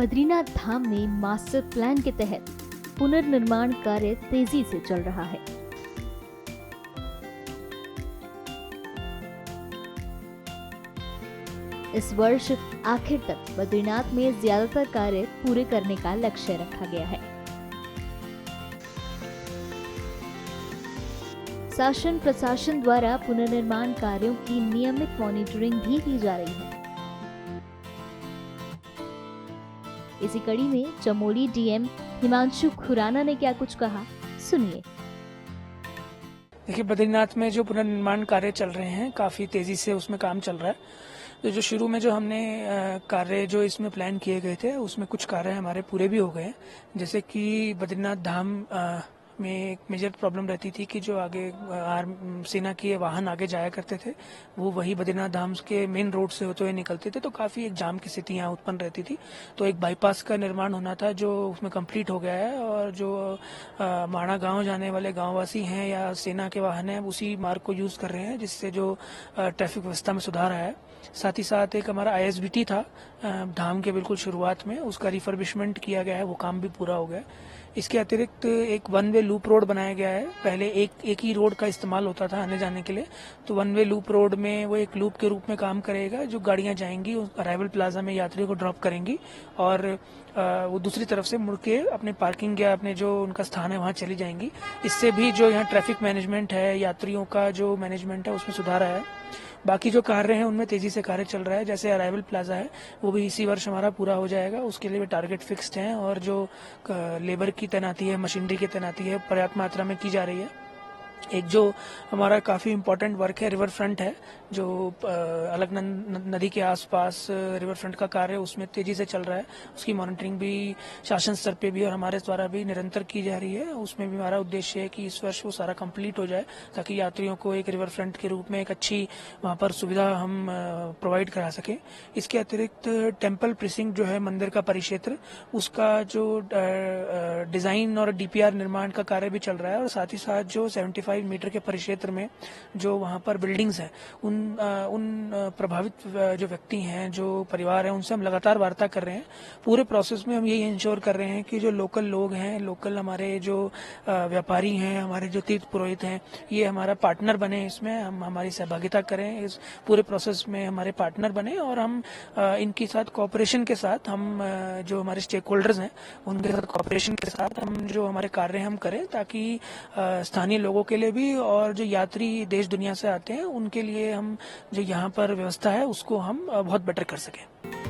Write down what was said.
बद्रीनाथ धाम में master plan के तहत पुनर्निर्माण कार्य तेजी से चल रहा है। इस वर्ष आखिर तक बद्रीनाथ में ज्यादातर कार्य पूरे करने का लक्ष्य रखा गया है। शासन प्रशासन द्वारा पुनर्निर्माण कार्यों की नियमित मॉनिटरिंग भी की जा रही है। इसी कड़ी में चमोली डीएम हिमांशु खुराना ने क्या कुछ कहा, सुनिए। देखिए, बद्रीनाथ में जो पुनर्निर्माण कार्य चल रहे हैं, काफी तेजी से उसमें काम चल रहा है। तो जो शुरू में जो हमने कार्य जो इसमें प्लान किए गए थे, उसमें कुछ कार्य हमारे पूरे भी हो गए हैं। जैसे कि बद्रीनाथ धाम में एक मेजर प्रॉब्लम रहती थी कि जो आगे सेना के वाहन आगे जाया करते थे, वो वही बद्रीनाथ धाम के मेन रोड से होते हुए निकलते थे, तो काफ़ी एक जाम की स्थिति यहाँ उत्पन्न रहती थी। तो एक बाईपास का निर्माण होना था, जो उसमें कंप्लीट हो गया है। और जो माणा गांव जाने वाले गांववासी हैं या सेना के वाहन हैं, उसी मार्ग को यूज़ कर रहे हैं, जिससे जो ट्रैफिक व्यवस्था में सुधार आया है। साथ ही साथ एक हमारा आईएसबीटी था धाम के बिल्कुल शुरुआत में, उसका रिफर्बिशमेंट किया गया है, वो काम भी पूरा हो गया है। इसके अतिरिक्त एक वन वे लूप रोड बनाया गया है। पहले एक ही रोड का इस्तेमाल होता था आने जाने के लिए, तो वन वे लूप रोड में वो एक लूप के रूप में काम करेगा। जो गाड़ियां जाएंगी अराइवल प्लाजा में यात्रियों को ड्रॉप करेंगी और वो दूसरी तरफ से मुड़ के अपने पार्किंग या अपने जो उनका स्थान है वहां चली जाएंगी। इससे भी जो यहाँ ट्रैफिक मैनेजमेंट है, यात्रियों का जो मैनेजमेंट है, उसमें सुधार आया है। बाकी जो कार्य हैं उनमें तेजी से कार्य चल रहा है। जैसे अराइवल प्लाजा है, वो भी इसी वर्ष हमारा पूरा हो जाएगा। उसके लिए भी टारगेट फिक्स्ड हैं और जो लेबर की तैनाती है, मशीनरी की तैनाती है, पर्याप्त मात्रा में की जा रही है। एक जो हमारा काफ़ी इम्पोर्टेंट वर्क है, रिवर फ्रंट है, जो अलकनंदा नदी के आसपास रिवर फ्रंट का कार्य उसमें तेजी से चल रहा है। उसकी मॉनिटरिंग भी शासन स्तर पे भी और हमारे द्वारा भी निरंतर की जा रही है। उसमें भी हमारा उद्देश्य है कि इस वर्ष वो सारा कंप्लीट हो जाए, ताकि यात्रियों को एक रिवर फ्रंट के रूप में एक अच्छी वहाँ पर सुविधा हम प्रोवाइड करा सकें। इसके अतिरिक्त टेम्पल प्रिसिंक्ट जो है, मंदिर का परिक्षेत्र, उसका जो डिज़ाइन और डीपीआर निर्माण का कार्य भी चल रहा है। और साथ ही साथ जो 75 मीटर के परिक्षेत्र में जो वहाँ पर बिल्डिंग्स हैं, उन प्रभावित जो व्यक्ति हैं, जो परिवार हैं, उनसे हम लगातार वार्ता कर रहे हैं। पूरे प्रोसेस में हम यही इंश्योर कर रहे हैं कि जो लोकल लोग हैं, लोकल हमारे जो व्यापारी हैं, हमारे जो तीर्थ पुरोहित हैं, ये हमारा पार्टनर बने, इसमें हम हमारी सहभागिता करें, इस पूरे प्रोसेस में हमारे पार्टनर बने। और हम इनके साथ कोऑपरेशन के साथ हम जो हमारे स्टेक होल्डर्स हैं, उनके साथ कोऑपरेशन के साथ हम जो हमारे कार्य हम करें, ताकि स्थानीय लोगों के लिए भी और जो यात्री देश दुनिया से आते हैं उनके लिए हम जो यहाँ पर व्यवस्था है उसको हम बहुत बेटर कर सकें।